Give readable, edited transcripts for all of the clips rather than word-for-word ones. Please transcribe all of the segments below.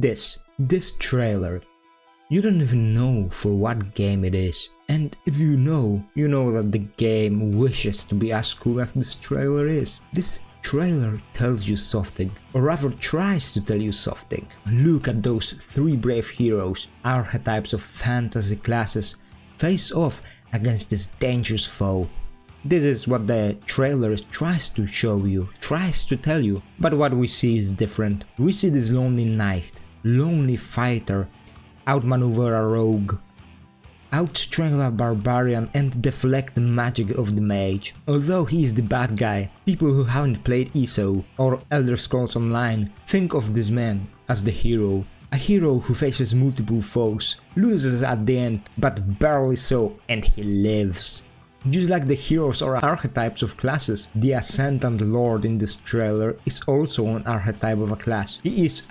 This trailer, you don't even know for what game it is. And if you know that the game wishes to be as cool as this trailer is. This trailer tells you something, or rather tries to tell you something. Look at those three brave heroes, archetypes of fantasy classes, face off against this dangerous foe. This is what the trailer tries to show you, tries to tell you, but what we see is different. We see this lonely knight, lonely fighter, outmaneuver a rogue, outstrength a barbarian and deflect the magic of the mage. Although he is the bad guy, people who haven't played ESO or Elder Scrolls Online think of this man as the hero. A hero who faces multiple foes, loses at the end, but barely so, and he lives. Just like the heroes or archetypes of classes, the Ascendant Lord in this trailer is also an archetype of a class. He is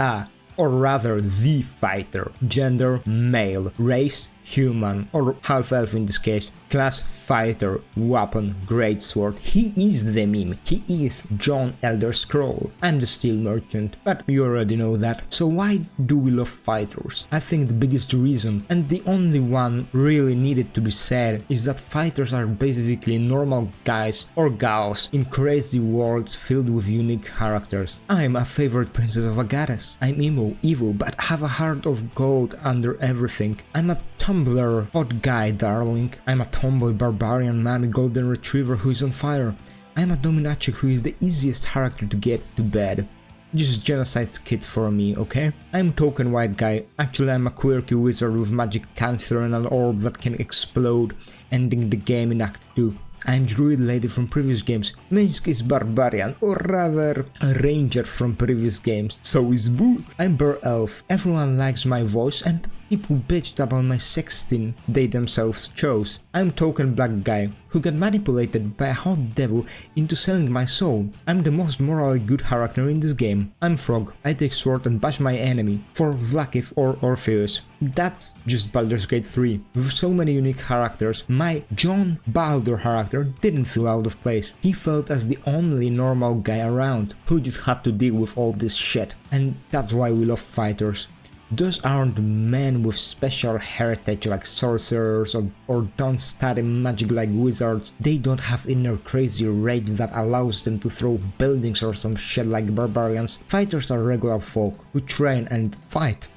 or rather the fighter. Gender, male. Race, human, or half-elf in this case. Class, fighter. Weapon, greatsword. He is the meme. He is John Elder Scroll. I'm the steel merchant, but you already know that. So why do we love fighters? I think the biggest reason, and the only one really needed to be said, is that fighters are basically normal guys or gals in crazy worlds filled with unique characters. I'm a favorite princess of a goddess. I'm emo, evil, but have a heart of gold under everything. I'm a Tumblr hot guy darling. I'm a tomboy barbarian mammy golden retriever who is on fire. I'm a dominatrix who is the easiest character to get to bed. Just genocide kid for me, okay? I'm token white guy. Actually I'm a quirky wizard with magic cancer and an orb that can explode, ending the game in Act 2. I'm Druid Lady from previous games. Minsk is Barbarian, or rather a Ranger from previous games. So is Boo. I'm Bear Elf. Everyone likes my voice and people bitched about my sexting they themselves chose. I'm Token Black Guy, who got manipulated by a hot devil into selling my soul. I'm the most morally good character in this game. I'm Frog. I take sword and bash my enemy, for Vlaakith or Orpheus. That's just Baldur's Gate 3. With so many unique characters, my John Baldur character didn't feel out of place. He felt as the only normal guy around, who just had to deal with all this shit. And that's why we love fighters. Those aren't men with special heritage like sorcerers or don't study magic like wizards. They don't have inner crazy rage that allows them to throw buildings or some shit like barbarians. Fighters are regular folk who train and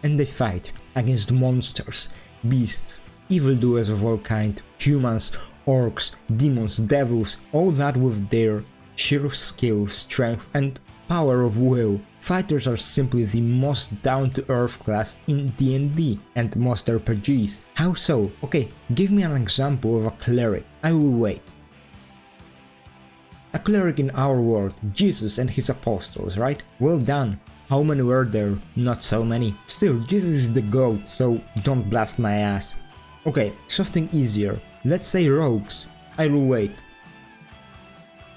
they fight against monsters, beasts, evildoers of all kind, humans, orcs, demons, devils, all that with their sheer skill, strength and power of will. Fighters are simply the most down-to-earth class in D&D and most RPGs. How so? Okay, give me an example of a cleric. I will wait. A cleric in our world, Jesus and his apostles, right? Well done. How many were there? Not so many. Still, Jesus is the GOAT, so don't blast my ass. Okay, something easier. Let's say rogues. I will wait.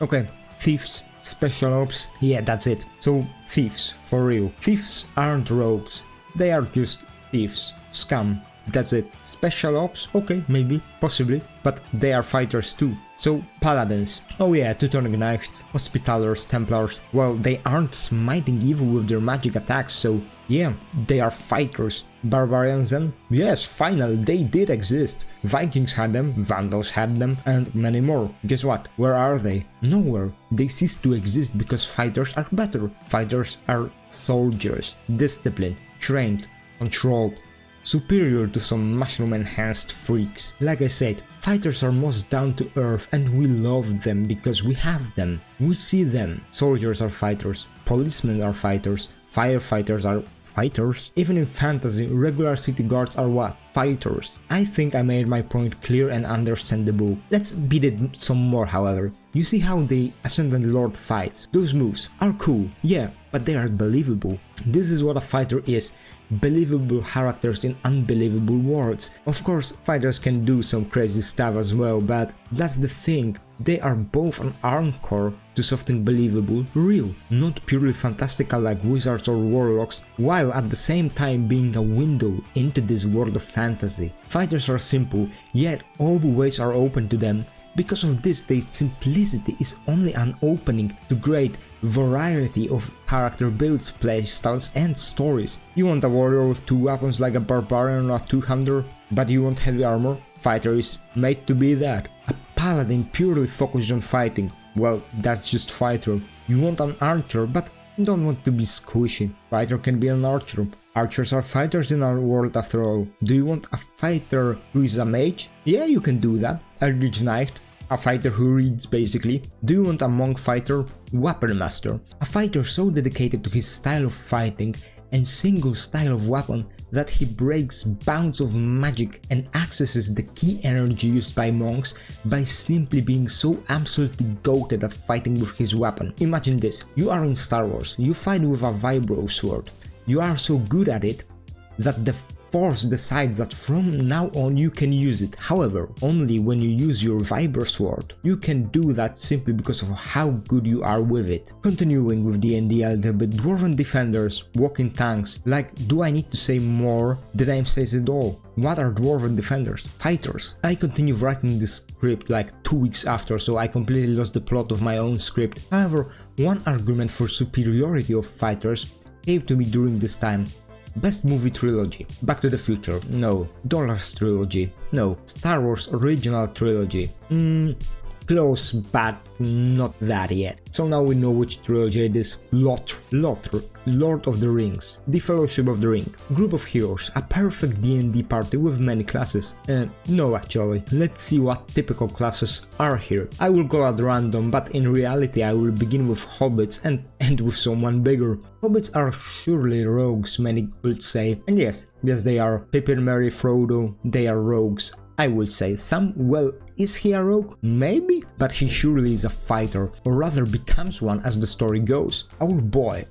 Okay, thieves. Special ops, yeah, that's it. So, thieves, for real. Thieves aren't rogues, they are just thieves. Scum, that's it. Special ops, okay, maybe, possibly, but they are fighters too. So, paladins. Oh yeah, Teutonic Knights, Hospitallers, Templars. Well, they aren't smiting evil with their magic attacks, so yeah, they are fighters. Barbarians then? Yes, finally, they did exist. Vikings had them, Vandals had them, and many more. Guess what? Where are they? Nowhere. They ceased to exist because fighters are better. Fighters are soldiers, disciplined, trained, controlled, superior to some mushroom-enhanced freaks. Like I said, fighters are most down to earth and we love them because we have them. We see them. Soldiers are fighters, policemen are fighters, firefighters are fighters. Even in fantasy, regular city guards are what? Fighters. I think I made my point clear and understandable. Let's beat it some more, however. You see how the Ascendant Lord fights? Those moves are cool, yeah, but they are believable. This is what a fighter is. Believable characters in unbelievable worlds. Of course, fighters can do some crazy stuff as well, but that's the thing. They are both an anchor to something believable, real, not purely fantastical like wizards or warlocks, while at the same time being a window into this world of fantasy. Fighters are simple, yet all the ways are open to them, Because of this, their simplicity is only an opening to great variety of character builds, playstyles and stories. You want a warrior with 2 weapons like a barbarian or a two-hander, but you want heavy armor? Fighter is made to be that. A paladin purely focused on fighting? Well, that's just fighter. You want an archer, but don't want to be squishy? Fighter can be an archer. Archers are fighters in our world after all. Do you want a fighter who is a mage? Yeah, you can do that. Eldritch Knight. A fighter who reads basically. Do you want a monk fighter? Weapon Master. A fighter so dedicated to his style of fighting and single style of weapon that he breaks bounds of magic and accesses the key energy used by monks by simply being so absolutely goated at fighting with his weapon. Imagine this, you are in Star Wars, you fight with a vibro sword. You are so good at it that the Force decides that from now on you can use it. However, only when you use your Vibro Sword. You can do that simply because of how good you are with it. Continuing with D&D a little bit, Dwarven Defenders, walking tanks. Like, do I need to say more? The name says it all. What are Dwarven Defenders? Fighters. I continued writing this script like 2 weeks after, so I completely lost the plot of my own script. However, one argument for superiority of fighters came to me during this time. Best movie trilogy. Back to the Future. No. Dollars trilogy. No. Star Wars original trilogy. Close, but not that yet. So now we know which trilogy it is. Lord of the Rings. The Fellowship of the Ring. Group of heroes. A perfect D&D party with many classes. No actually. Let's see what typical classes are here. I will go at random, but in reality I will begin with hobbits and end with someone bigger. Hobbits are surely rogues, many could say. And yes, they are. Pippin, Merry, Frodo, they are rogues. I would say some. Well, is he a rogue? Maybe, but he surely is a fighter, or rather becomes one as the story goes. Our boy,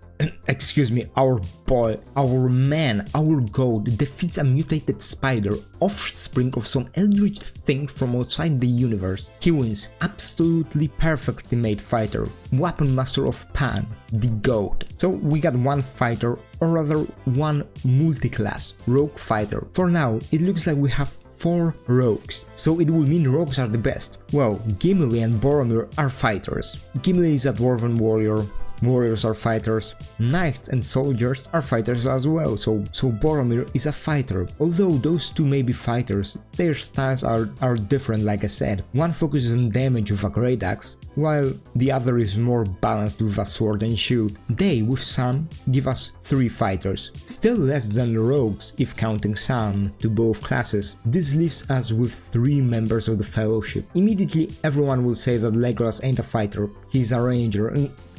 our man, our goat defeats a mutated spider, offspring of some eldritch thing from outside the universe. He wins. Absolutely perfectly made fighter. Weapon master of Pan, the goat. So we got one fighter, or rather one multi-class rogue fighter. For now, it looks like we have 4 rogues, so it would mean rogues are the best. Well, Gimli and Boromir are fighters. Gimli is a dwarven warrior, warriors are fighters, knights and soldiers are fighters as well, so Boromir is a fighter. Although those two may be fighters, their styles are different like I said. One focuses on damage with a great axe, while the other is more balanced with a sword and shield. They, with Sam, give us 3 fighters, still less than the rogues if counting Sam to both classes. This leaves us with 3 members of the Fellowship. Immediately everyone will say that Legolas ain't a fighter, he's a ranger,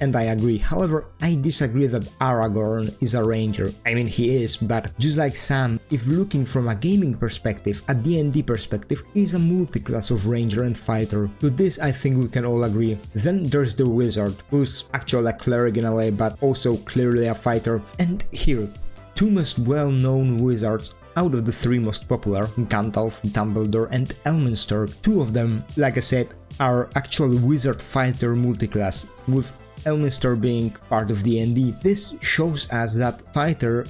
and I agree. However, I disagree that Aragorn is a ranger. I mean, he is, but just like Sam, if looking from a gaming perspective, a D&D perspective, he's a multi-class of ranger and fighter. To this I think we can all agree. Then there's the wizard, who's actually a cleric in a way, but also clearly a fighter. And here, 2 most well-known wizards out of the 3 most popular, Gandalf, Dumbledore and Elminster. 2 of them, like I said, are actual wizard fighter multiclass, with Elminster being part of D&D. This shows us that fighter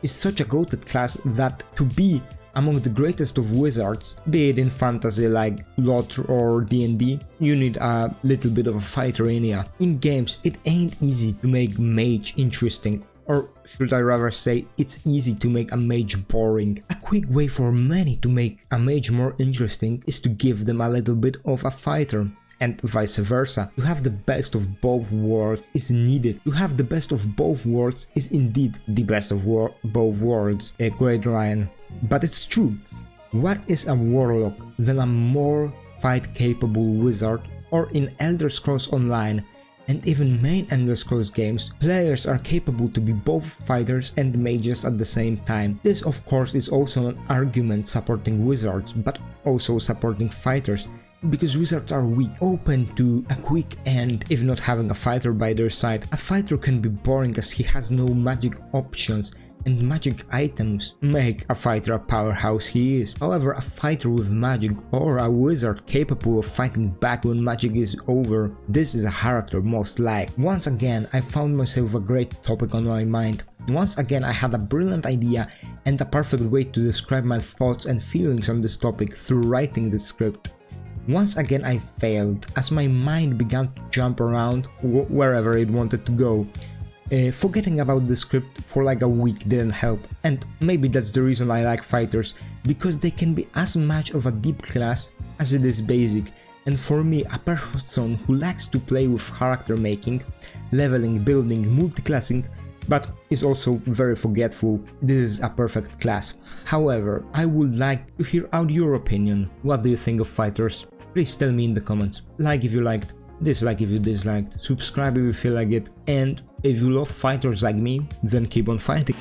is such a goated class that to be among the greatest of wizards, be it in fantasy like LoL or D&D, you need a little bit of a fighter in ya. In games, it ain't easy to make mage interesting, or should I rather say, it's easy to make a mage boring. A quick way for many to make a mage more interesting is to give them a little bit of a fighter. And vice versa. To have the best of both worlds is needed. To have the best of both worlds is indeed the best of both worlds. A great line. But it's true. What is a warlock than a more fight-capable wizard? Or in Elder Scrolls Online and even main Elder Scrolls games, players are capable to be both fighters and mages at the same time. This of course is also an argument supporting wizards, but also supporting fighters, because wizards are weak, open to a quick end. If not having a fighter by their side, a fighter can be boring as he has no magic options, and magic items make a fighter a powerhouse he is. However, a fighter with magic or a wizard capable of fighting back when magic is over, this is a character most like. Once again, I found myself a great topic on my mind. Once again, I had a brilliant idea and a perfect way to describe my thoughts and feelings on this topic through writing the script. Once again I failed, as my mind began to jump around wherever it wanted to go. Forgetting about the script for like a week didn't help, and maybe that's the reason I like fighters, because they can be as much of a deep class as it is basic. And for me, a person who likes to play with character making, leveling, building, multiclassing, but is also very forgetful, this is a perfect class. However, I would like to hear out your opinion. What do you think of fighters? Please tell me in the comments. Like if you liked, dislike if you disliked, subscribe if you feel like it, and if you love fighters like me, then keep on fighting.